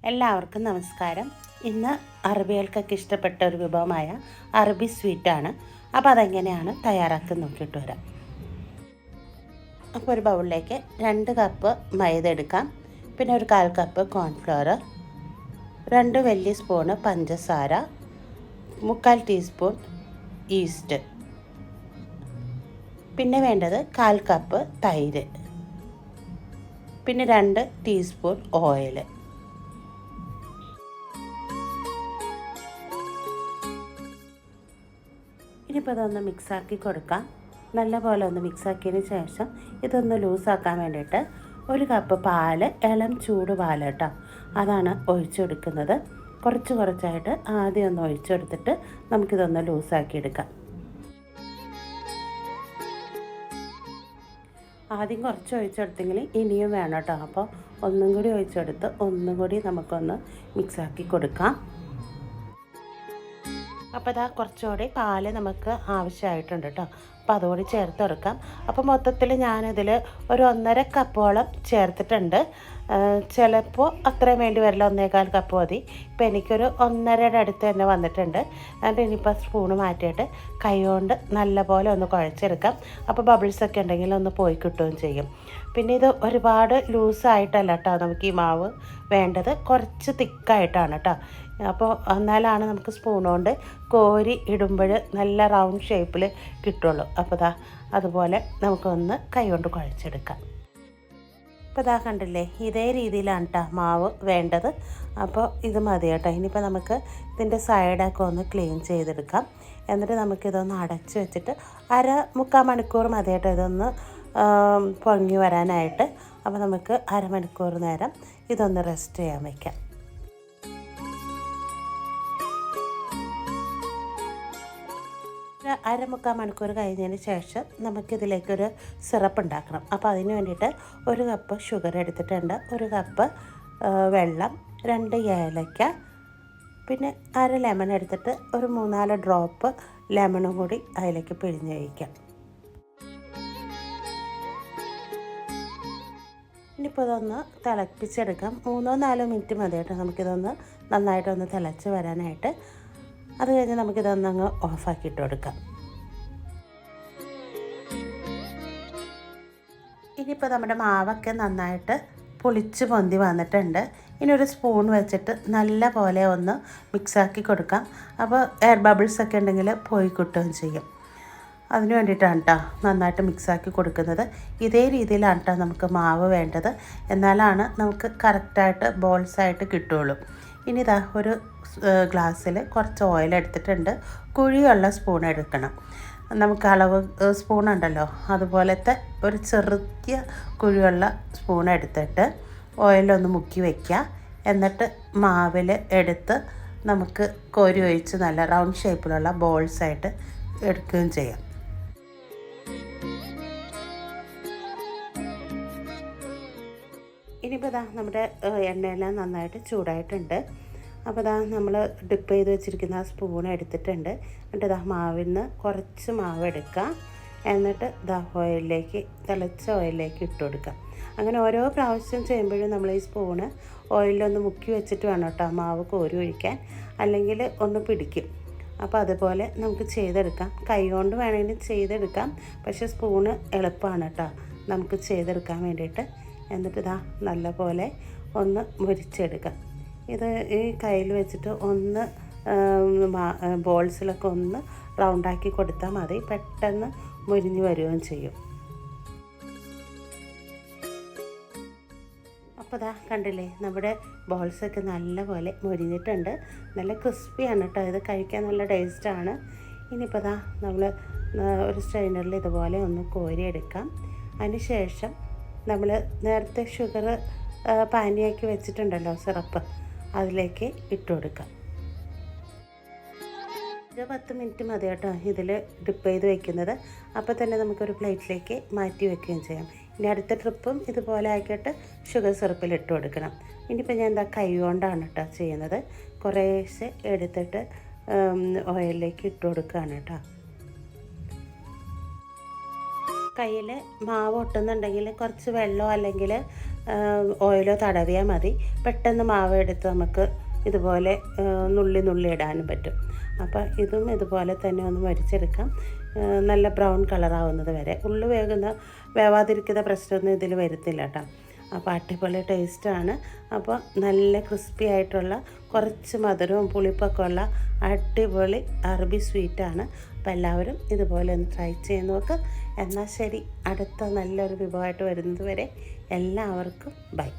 എല്ലാവർക്കും നമസ്കാരം. ഇന്ന് അറബികൾക്കൊക്കെ ഇഷ്ടപ്പെട്ട ഒരു വിഭവമായ അറബി സ്വീറ്റാണ്. അപ്പോൾ അതെങ്ങനെയാണ് തയ്യാറാക്കി നോക്കിയിട്ട് വരാം. അപ്പോൾ ഒരു ബൗളിലേക്ക് 2 കപ്പ് മൈദ എടുക്കാം. പിന്നെ ഒരു 1/4 കപ്പ് കോൺഫ്ലവർ, 2 വലിയ സ്പൂണ് പഞ്ചസാര, 3/4 ടീസ്പൂൺ ഈസ്റ്റ്, പിന്നെ വേണ്ടത് 1/4 കപ്പ് തൈര്, പിന്നെ 2 ടീസ്പൂൺ ഓയിൽ. ഇനിയിപ്പോൾ ഇതൊന്ന് മിക്സാക്കി കൊടുക്കാം. നല്ലപോലെ ഒന്ന് മിക്സാക്കിയതിന് ശേഷം ഇതൊന്ന് ലൂസാക്കാൻ വേണ്ടിയിട്ട് 1 കപ്പ് പാല്, ഇളം ചൂട് പാല് കേട്ടോ, അതാണ് ഒഴിച്ചെടുക്കുന്നത്. കുറച്ചായിട്ട് ആദ്യം ഒന്ന് ഒഴിച്ചെടുത്തിട്ട് നമുക്കിതൊന്ന് ലൂസാക്കി എടുക്കാം. ആദ്യം കുറച്ച് ഒഴിച്ചെടുത്തെങ്കിൽ ഇനിയും വേണം കേട്ടോ. അപ്പോൾ ഒന്നും കൂടി ഒഴിച്ചെടുത്ത് ഒന്നും കൂടി നമുക്കൊന്ന് മിക്സാക്കി കൊടുക്കാം. അപ്പോൾ ഇതാ കുറച്ചുകൂടി പാല് നമുക്ക് ആവശ്യമായിട്ടുണ്ട് കേട്ടോ. അപ്പോൾ അതുകൂടി ചേർത്ത് കൊടുക്കാം. അപ്പോൾ മൊത്തത്തിൽ ഞാനിതിൽ ഒരു 1.5 കപ്പോളം ചേർത്തിട്ടുണ്ട്. ചിലപ്പോൾ അത്രയും വേണ്ടി വരില്ല, 1.25 കപ്പ് മതി. ഇപ്പോൾ എനിക്കൊരു 1.5യുടെ അടുത്ത് തന്നെ വന്നിട്ടുണ്ട്. എന്നിട്ട് ഇനിയിപ്പോൾ സ്പൂണ് മാറ്റിയിട്ട് കൈ കൊണ്ട് നല്ലപോലെ ഒന്ന് കുഴച്ചെടുക്കാം. അപ്പോൾ ബബിൾസൊക്കെ ഉണ്ടെങ്കിൽ ഒന്ന് പോയി കിട്ടുകയും ചെയ്യും. പിന്നെ ഇത് ഒരുപാട് ലൂസായിട്ടല്ല കേട്ടോ നമുക്ക് ഈ മാവ് വേണ്ടത്, കുറച്ച് തിക്കായിട്ടാണ് കേട്ടോ. അപ്പോൾ എന്നാലാണ് നമുക്ക് സ്പൂൺ കൊണ്ട് കോരി ഇടുമ്പോൾ നല്ല റൗണ്ട് ഷേപ്പിൽ കിട്ടുള്ളൂ. അപ്പോൾ ദാ അതുപോലെ നമുക്കൊന്ന് കൈ കൊണ്ട് കുഴച്ചെടുക്കാം. ഇപ്പോൾ ഇതാ കണ്ടില്ലേ, ഇതേ രീതിയിലാണ് കേട്ടോ മാവ് വേണ്ടത്. അപ്പോൾ ഇത് മതി കേട്ടോ. ഇനിയിപ്പോൾ നമുക്ക് ഇതിൻ്റെ സൈഡൊക്കെ ഒന്ന് ക്ലീൻ ചെയ്തെടുക്കാം. എന്നിട്ട് നമുക്കിതൊന്ന് അടച്ച് വെച്ചിട്ട് 1/2-3/4 മണിക്കൂർ മതി കേട്ടോ ഇതൊന്ന് പൊങ്ങി വരാനായിട്ട്. അപ്പോൾ നമുക്ക് 1/2 മണിക്കൂർ നേരം ഇതൊന്ന് റെസ്റ്റ് ചെയ്യാൻ വയ്ക്കാം. 1/2-3/4 മണിക്കൂർ കഴിഞ്ഞതിന് ശേഷം നമുക്കിതിലേക്കൊരു സിറപ്പ് ഉണ്ടാക്കണം. അപ്പോൾ അതിന് വേണ്ടിയിട്ട് 1 കപ്പ് ഷുഗർ എടുത്തിട്ടുണ്ട്, 1 കപ്പ് വെള്ളം, 2 ഏലക്ക, പിന്നെ 1/2 ലെമൺ എടുത്തിട്ട് ഒരു 3-4 ഡ്രോപ്പ് ലെമണും കൂടി അതിലേക്ക് പിഴിഞ്ഞ് വയ്ക്കാം. ഇനിയിപ്പോൾ ഇതൊന്ന് തിളപ്പിച്ചെടുക്കാം. 3-4 മിനിറ്റ് മതി കേട്ടോ നമുക്കിതൊന്ന് നന്നായിട്ടൊന്ന് തിളച്ച് വരാനായിട്ട്. അത് കഴിഞ്ഞ് നമുക്കിതൊന്നങ്ങ് ഓഫാക്കിയിട്ട് കൊടുക്കാം. ഇനിയിപ്പോൾ നമ്മുടെ മാവൊക്കെ നന്നായിട്ട് പുളിച്ച് പൊന്തി വന്നിട്ടുണ്ട്. ഇനി ഒരു സ്പൂൺ വെച്ചിട്ട് നല്ല പോലെ ഒന്ന് മിക്സാക്കി കൊടുക്കാം. അപ്പോൾ എയർ ബബിൾസൊക്കെ ഉണ്ടെങ്കിൽ പോയി കിട്ടുകയും ചെയ്യും. അതിന് വേണ്ടിയിട്ടാണ് കേട്ടോ നന്നായിട്ട് മിക്സാക്കി കൊടുക്കുന്നത്. ഇതേ രീതിയിലാണ് കേട്ടോ നമുക്ക് മാവ് വേണ്ടത്, എന്നാലാണ് നമുക്ക് കറക്റ്റായിട്ട് ബോൾസായിട്ട് കിട്ടുകയുള്ളൂ. ഇനി ഇതാ ഒരു ഗ്ലാസ്സിൽ കുറച്ച് ഓയിൽ എടുത്തിട്ടുണ്ട്. കുഴിയുള്ള സ്പൂൺ എടുക്കണം. നമുക്ക് അളവ് സ്പൂണുണ്ടല്ലോ അതുപോലത്തെ ഒരു ചെറിയ കുഴിയുള്ള സ്പൂൺ എടുത്തിട്ട് ഓയിലൊന്ന് മുക്കി വയ്ക്കുക. എന്നിട്ട് മാവിൽ എടുത്ത് നമുക്ക് കോരി ഒഴിച്ച് നല്ല റൗണ്ട് ഷേപ്പിലുള്ള ബോൾസായിട്ട് എടുക്കുകയും ചെയ്യാം. ഇനിയിപ്പോൾ ഇതാ നമ്മുടെ എണ്ണയെല്ലാം നന്നായിട്ട് ചൂടായിട്ടുണ്ട്. അപ്പോൾ ഇതാ നമ്മൾ ഡിപ്പ് ചെയ്ത് വെച്ചിരിക്കുന്ന ആ സ്പൂൺ എടുത്തിട്ടുണ്ട്. എന്നിട്ട് ഇതാ മാവിൽ നിന്ന് കുറച്ച് മാവ് എടുക്കുക. എന്നിട്ട് ഇതാ ഓയിലിലേക്ക്, തിളച്ച ഓയിലിലേക്ക് ഇട്ട് കൊടുക്കുക. അങ്ങനെ ഓരോ പ്രാവശ്യം ചെയ്യുമ്പോഴും നമ്മൾ ഈ സ്പൂണ് ഓയിലൊന്ന് മുക്കി വെച്ചിട്ട് വേണം കേട്ടോ മാവ് കോരി ഒഴിക്കാൻ, അല്ലെങ്കിൽ ഒന്ന് പിടിക്കും. അപ്പോൾ അതുപോലെ നമുക്ക് ചെയ്തെടുക്കാം. കൈ കൊണ്ട് വേണമെങ്കിൽ ചെയ്തെടുക്കാം, പക്ഷേ സ്പൂണ് എളുപ്പമാണ് കേട്ടോ നമുക്ക് ചെയ്തെടുക്കാൻ വേണ്ടിയിട്ട്. എന്നിട്ട് ഇതാ നല്ല പോലെ ഒന്ന് മുരിച്ചെടുക്കാം. ഇത് ഈ കയ്യിൽ വെച്ചിട്ട് ഒന്ന് ബോൾസിലൊക്കെ ഒന്ന് റൗണ്ടാക്കി കൊടുത്താൽ മതി, പെട്ടെന്ന് മുരിഞ്ഞ് വരികയും ചെയ്യും. അപ്പോൾ ഇതാ കണ്ടില്ലേ, നമ്മുടെ ബോൾസൊക്കെ നല്ല പോലെ മുരിഞ്ഞിട്ടുണ്ട്. നല്ല ക്രിസ്പിയാണ് കേട്ടോ, ഇത് കഴിക്കാൻ നല്ല ടേസ്റ്റാണ്. ഇനിയിപ്പോൾ ഇതാ നമ്മൾ ഒരു സ്ട്രെയിനറിൽ ഇതുപോലെ ഒന്ന് കോരിയെടുക്കാം. അതിന് ശേഷം നമ്മൾ നേരത്തെ ഷുഗർ പാനിയാക്കി വെച്ചിട്ടുണ്ടല്ലോ സിറപ്പ്, അതിലേക്ക് ഇട്ട് കൊടുക്കാം. 10 മിനിറ്റ് മതി കേട്ടോ ഇതിൽ ഡിപ്പ് ചെയ്ത് വെക്കുന്നത്. അപ്പോൾ തന്നെ നമുക്കൊരു പ്ലേറ്റിലേക്ക് മാറ്റി വെക്കുകയും ചെയ്യാം. ഇനി അടുത്ത ട്രിപ്പും ഇതുപോലെ ആക്കിയിട്ട് ഷുഗർ സിറപ്പിൽ ഇട്ട് കൊടുക്കണം. ഇനിയിപ്പോൾ ഞാൻ എന്താ കൈ കൊണ്ടാണ് കേട്ടോ ചെയ്യുന്നത്. കുറേശ്ശെ എടുത്തിട്ട് ഓയിലിലേക്ക് ഇട്ട് കൊടുക്കുകയാണ് കേട്ടോ. കയ്യിൽ മാവ് ഒട്ടുന്നുണ്ടെങ്കിൽ കുറച്ച് വെള്ളമോ അല്ലെങ്കിൽ ഓയിലോ തടവിയാൽ മതി. പെട്ടെന്ന് മാവ് എടുത്ത് നമുക്ക് ഇതുപോലെ നുള്ളി നുള്ളി ഇടാനും പറ്റും. അപ്പോൾ ഇതും ഇതുപോലെ തന്നെ ഒന്ന് മൊരിച്ചെടുക്കാം, നല്ല ബ്രൗൺ കളറാവുന്നത് വരെ. ഉള്ളി വേവാതിരിക്കുന്ന പ്രശ്നമൊന്നും ഇതിൽ വരുത്തില്ല കേട്ടോ. അപ്പോൾ അടിപൊളി ടേസ്റ്റാണ്. അപ്പോൾ നല്ല ക്രിസ്പി ആയിട്ടുള്ള, കുറച്ച് മധുരവും പുളിപ്പൊക്കെ ഉള്ള അടിപൊളി അറബി സ്വീറ്റാണ്. അപ്പോൾ എല്ലാവരും ഇതുപോലെ ഒന്ന് ട്രൈ ചെയ്ത് നോക്ക്. എന്നാൽ ശരി, അടുത്ത നല്ലൊരു വിഭവമായിട്ട് വരുന്നത് വരെ എല്ലാവർക്കും ബൈ.